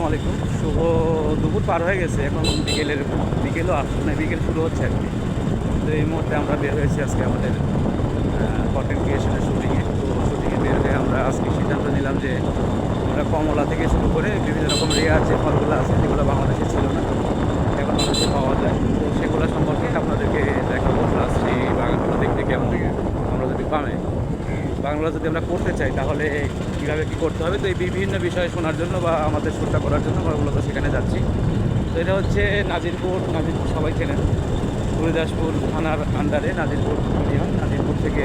আসসালামু আলাইকুম। শুভ দুপুর পার হয়ে গেছে, এখন বিকেলও আসলে বিকেল শুরু হচ্ছে আর কি। তো এই মুহূর্তে আমরা বের হয়েছি আজকে আমাদের কন্টেন্ট ক্রিয়েশনের শুটিংয়ে। তো শুটিংয়ে বের হয়ে আমরা আজকে সিদ্ধান্ত নিলাম যে আমরা কমলা থেকে শুরু করে বিভিন্ন রকম রেয়ার যে ফলগুলো আছে যেগুলো বাংলাদেশে ছিল না, এখন বাংলাদেশে পাওয়া যায়। তো সেগুলো সম্পর্কে আপনাদেরকে দেখাবো, প্লাস সেই বাগানগুলো দেখতে কেমন আমরা যদি বাংলা যদি আমরা করতে চাই তাহলে কীভাবে কী করতে হবে। তো এই বিভিন্ন বিষয় শোনার জন্য বা আমাদের শ্যুটটা করার জন্য আমরা মূলত সেখানে যাচ্ছি। তো এটা হচ্ছে নাজিরপুর সবাই চেনেন, গুরুদাসপুর থানার আন্ডারে নাজিরপুর ইউনিয়ন। নাজিরপুর থেকে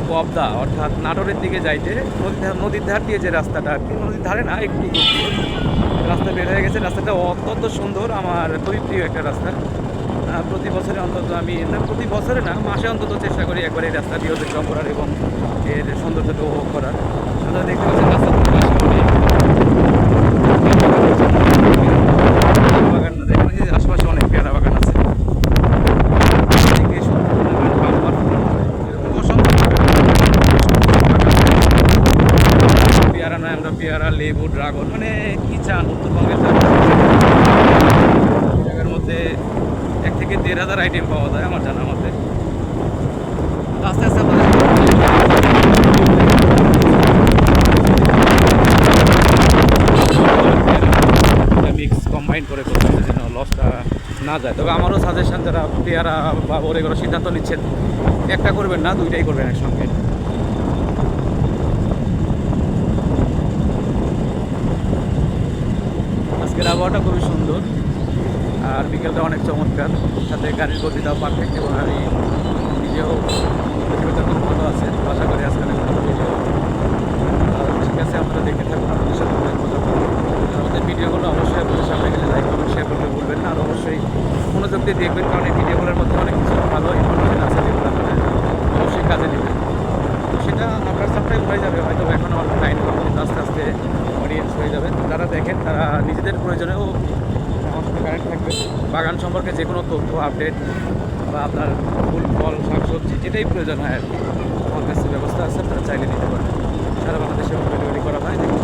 পবদা অর্থাৎ নাটোরের দিকে যাইতে নদীর ধার দিয়ে যে রাস্তাটা আর কি, নদীর ধারে না একটু রাস্তা বের হয়ে গেছে। রাস্তাটা অত্যন্ত সুন্দর, আমার খুবই প্রিয় একটা রাস্তা। প্রতি বছরে অন্তত আমি প্রতি বছরে না, মাসে অন্তত চেষ্টা করি একবার এই রাস্তাটি অতিক্রম করার এবং এর সৌন্দর্যটা উপভোগ করার। আপনারা দেখতে পাচ্ছেন রাস্তার বাগান, দেখেন আশেপাশে অনেক পেয়ারা বাগান আছে। পেয়ারা নয়, আমরা পেয়ারা, লেবু, ড্রাগন, মানে কি চান উত্তরবঙ্গের জায়গার মধ্যে 1,000 থেকে 1,500 আইটেম পাওয়া যায় আমার জানার মধ্যে। আস্তে আস্তে মিক্স কম্বাইন করে করতে হবে যেন লসটা না যায়। তবে আমারও সাজেশন, যারা পেয়ারা বা ওরে করে সিদ্ধান্ত নিচ্ছেন, একটা করবেন না, দুইটাই করবেন একসঙ্গে। আজকের আবহাওয়াটা খুবই সুন্দর আর বিকেলটা অনেক চমৎকার, সাথে গাড়ির গতিটাও পারফেক্ট এবং আমি নিজেও প্রতিবেদন খুব ভালো আছে। আশা করি আজকে অনেক ভালো ভিডিও। ঠিক আছে, আপনারা দেখতে থাকুন, আপনাদের সাথে অনেক মজা করবেন। আমাদের ভিডিওগুলো অবশ্যই আপনাদের সামনে গেলে লাইক কমেন্ট শেয়ার করতে ভুলবেন না, আর অবশ্যই মনোযোগ দিয়ে দেখবেন, কারণ এই ভিডিওগুলোর মধ্যে অনেক কিছু ভালো ইনফরমেশন আছে যেগুলো আপনাদের অবশ্যই কাজে নেবেন। তো সেটা আপনার সাবস্ক্রাইব হয়ে যাবে, হয়তো এখন অল্প টাইম পাবো, কিন্তু আস্তে আস্তে অডিয়েন্স হয়ে যাবে। যারা দেখেন তারা নিজেদের প্রয়োজনেও আমার সাথে কানেক্ট থাকবে। বাগান সম্পর্কে যে কোনো তথ্য আপডেট বা আপনার ফুল ফল শাকসবজি যেটাই প্রয়োজন হয় আর কি, আমার কাছে ব্যবস্থা আছে, আপনারা চাইলে নিতে পারেন। সারা বাংলাদেশে হোম ডেলিভারি করা হয়। দেখুন